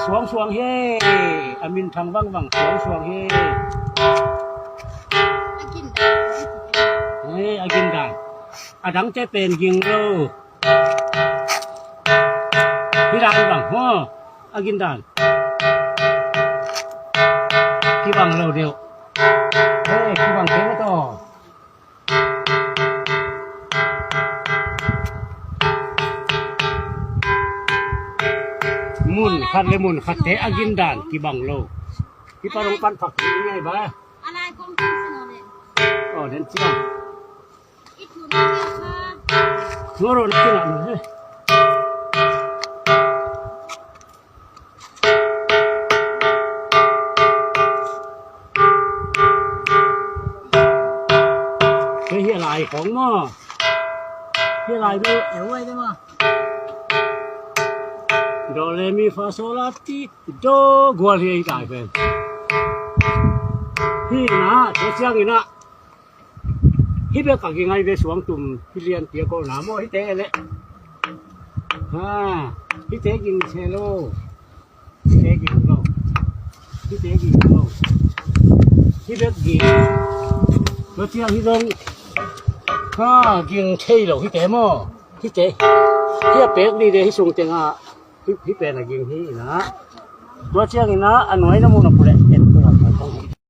สวงสวงเฮอามินทางวังวังสวงสวงเฮเฮ้อากินได้อาดังเจเป็นยิงโลพี่ดังบังฮะอากินได้พี่บังเราเดียวเฮ้พี่บังเทวต่อมุนคัดเลยมุนคัดเตะอากินด่านที่บังโลที่ปารงปันผักยังไงบ้าอะไรกองทุนเสนอเลยอ๋อเดินเชี่ยอีกอยู่นั่นเองค่ะงัวโรนที่ไหนเฮ้ยเฮียลายของม้อเฮียลายดูเอ๋ไว้ได้มั้ยโดเรมีฟาโซลาติโดกัวเรียกายเป็นพี่นะเจ้าอย่างนี้นะฮิเบกักยังไงเวสวงตุ่มพี่เลียนเตียโกหนาโมฮิเตะเลยฮิเตะกินเชโลฮิเตะกินโลฮิเตะกินโลฮิเบกินตัวเจ้าฮิตงกินเชโลฮิเตะโมฮิเตะเฮียเป็กดีเดฮิส่งเจงอ่ะฮิเป็นอะไรกินฮินะตัวเจ้าอย่างนี้นะอันไหนน้ำมันอะไร